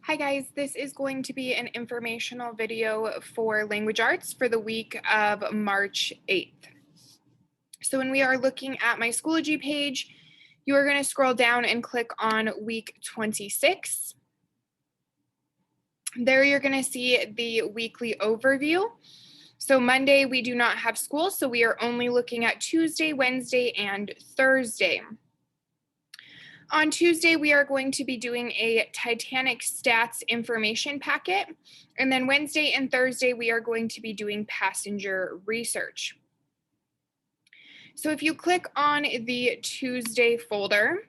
Hi guys, this is going to be an informational video for language arts for the week of March 8th. So when we are looking at my Schoology page, you are going to scroll down and click on week 26. There you're going to see the weekly overview. So Monday we do not have school, so we are only looking at Tuesday, Wednesday, and Thursday. On Tuesday, we are going to be doing a Titanic stats information packet. And then Wednesday and Thursday, we are going to be doing passenger research. So if you click on the Tuesday folder,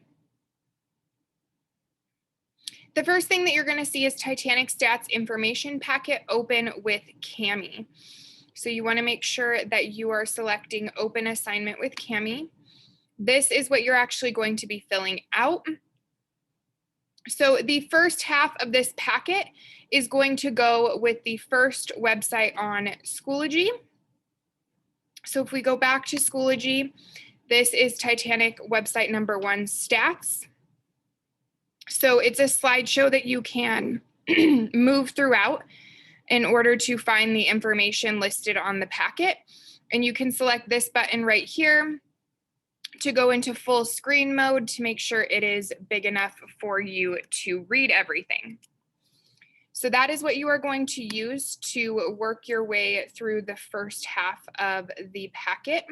the first thing that you're going to see is Titanic stats information packet open with Cami. So you want to make sure that you are selecting open assignment with Cami. This is what you're actually going to be filling out. So the first half of this packet is going to go with the first website on Schoology. So if we go back to Schoology, this is Titanic website number 1, stats. So it's a slideshow that you can move throughout in order to find the information listed on the packet. And you can select this button right here to go into full screen mode to make sure it is big enough for you to read everything. So that is what you are going to use to work your way through the first half of the packet.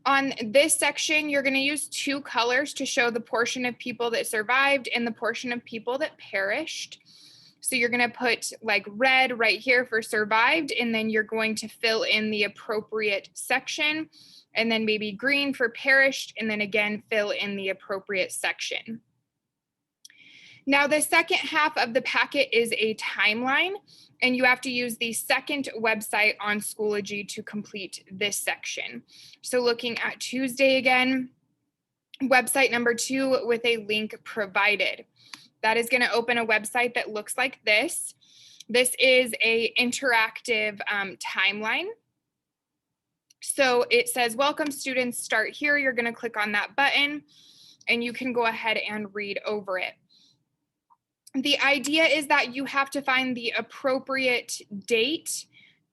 On this section, you're going to use 2 colors to show the portion of people that survived and the portion of people that perished. So you're going to put like red right here for survived, and then you're going to fill in the appropriate section, and then maybe green for perished, and then again, fill in the appropriate section. Now, the second half of the packet is a timeline, and you have to use the second website on Schoology to complete this section. So looking at Tuesday again, website number 2 with a link provided. That is going to open a website that looks like this. This is an interactive timeline. So it says, welcome students, start here. You're going to click on that button and you can go ahead and read over it. The idea is that you have to find the appropriate date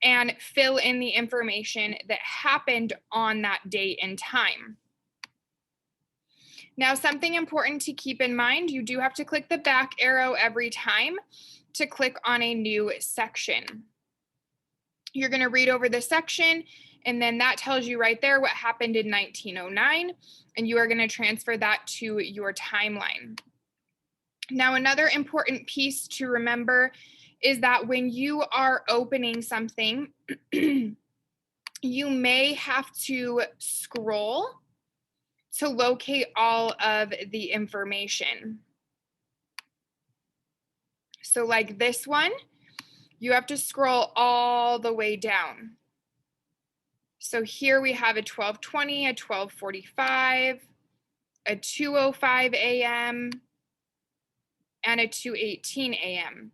and fill in the information that happened on that date and time. Now, something important to keep in mind, you do have to click the back arrow every time to click on a new section. You're going to read over the section, and then that tells you right there what happened in 1909, and you are going to transfer that to your timeline. Now, another important piece to remember is that when you are opening something, you may have to scroll to locate all of the information. So like this one, you have to scroll all the way down. So here we have a 12:20, a 12:45, a 2:05 a.m., and a 2:18 a.m.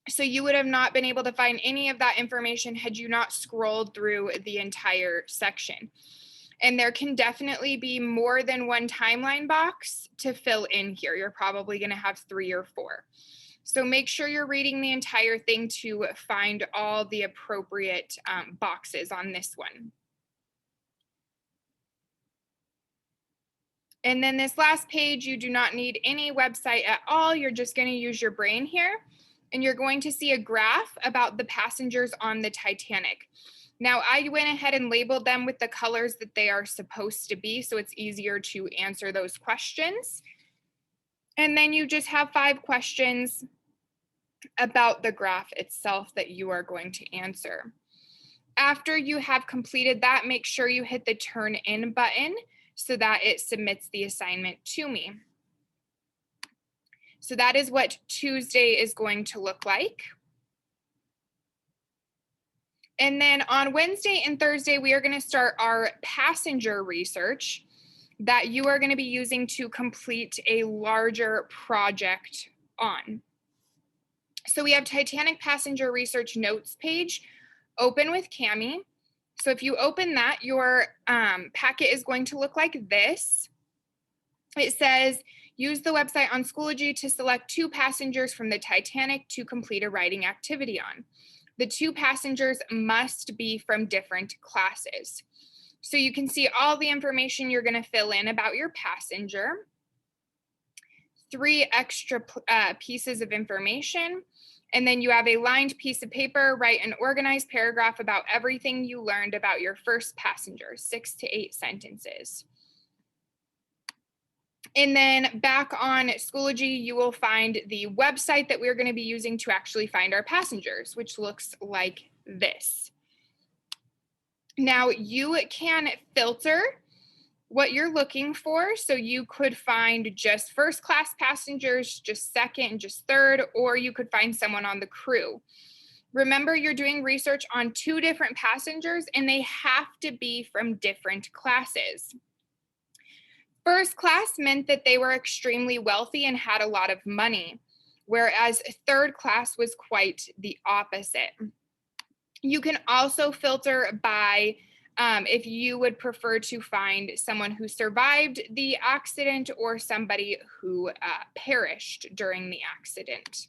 So you would have not been able to find any of that information had you not scrolled through the entire section. And there can definitely be more than one timeline box to fill in here. You're probably going to have 3 or 4. So make sure you're reading the entire thing to find all the appropriate boxes on this one. And then this last page, you do not need any website at all. You're just going to use your brain here. And you're going to see a graph about the passengers on the Titanic. Now, I went ahead and labeled them with the colors that they are supposed to be, so it's easier to answer those questions. And then you just have 5 questions about the graph itself that you are going to answer. After you have completed that, make sure you hit the turn in button so that it submits the assignment to me. So that is what Tuesday is going to look like. And then on Wednesday and Thursday, we are going to start our passenger research that you are going to be using to complete a larger project on. So we have Titanic passenger research notes page open with Cami. So if you open that, your packet is going to look like this. It says Use the website on Schoology to select 2 passengers from the Titanic to complete a writing activity on. The 2 passengers must be from different classes. So you can see all the information you're going to fill in about your passenger. 3 extra pieces of information. And then you have a lined piece of paper. Write an organized paragraph about everything you learned about your first passenger, 6 to 8 sentences. And then back on Schoology, you will find the website that we're going to be using to actually find our passengers, which looks like this. Now you can filter what you're looking for. So you could find just first class passengers, just second, and just third, or you could find someone on the crew. Remember, you're doing research on 2 different passengers and they have to be from different classes. First class meant that they were extremely wealthy and had a lot of money, whereas third class was quite the opposite. You can also filter by if you would prefer to find someone who survived the accident or somebody who perished during the accident.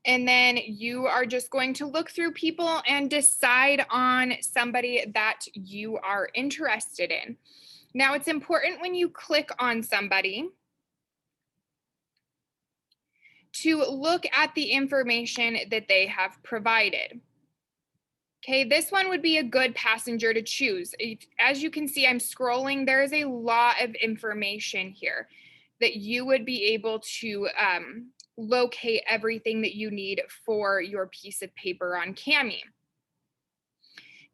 And then you are just going to look through people and decide on somebody that you are interested in. Now, it's important when you click on somebody to look at the information that they have provided. Okay, this one would be a good passenger to choose. As you can see, I'm scrolling. There is a lot of information here that you would be able to locate everything that you need for your piece of paper on Cami.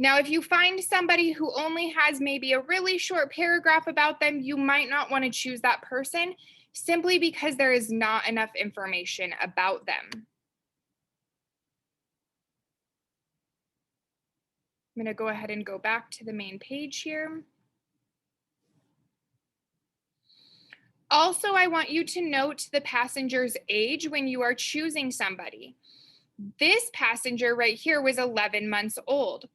Now, if you find somebody who only has maybe a really short paragraph about them, you might not want to choose that person simply because there is not enough information about them. I'm going to go ahead and go back to the main page here. Also, I want you to note the passenger's age when you are choosing somebody. This passenger right here was 11 months old.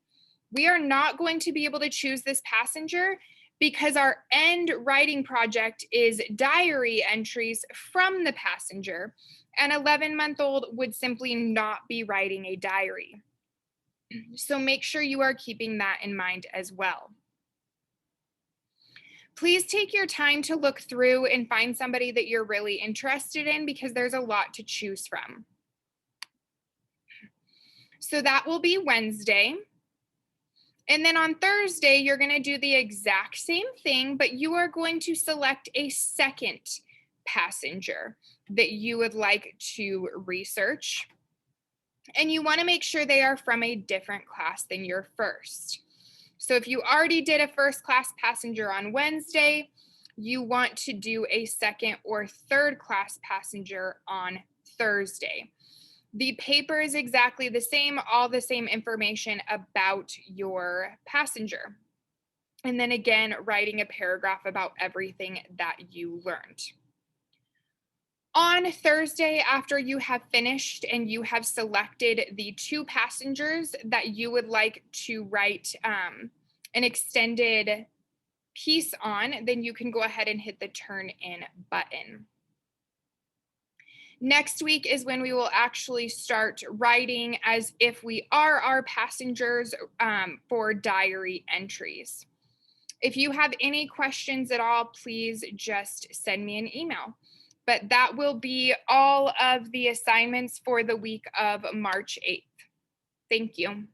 We are not going to be able to choose this passenger because our end writing project is diary entries from the passenger. An 11-month-old would simply not be writing a diary. So make sure you are keeping that in mind as well. Please take your time to look through and find somebody that you're really interested in because there's a lot to choose from. So that will be Wednesday. And then on Thursday, you're going to do the exact same thing, but you are going to select a second passenger that you would like to research. And you want to make sure they are from a different class than your first. So if you already did a first class passenger on Wednesday, you want to do a second or third class passenger on Thursday. The paper is exactly the same, all the same information about your passenger. And then again, writing a paragraph about everything that you learned. On Thursday, after you have finished and you have selected the 2 passengers that you would like to write an extended piece on, then you can go ahead and hit the turn in button. Next week is when we will actually start writing as if we are our passengers for diary entries. If you have any questions at all, please just send me an email. But that will be all of the assignments for the week of March 8th. Thank you.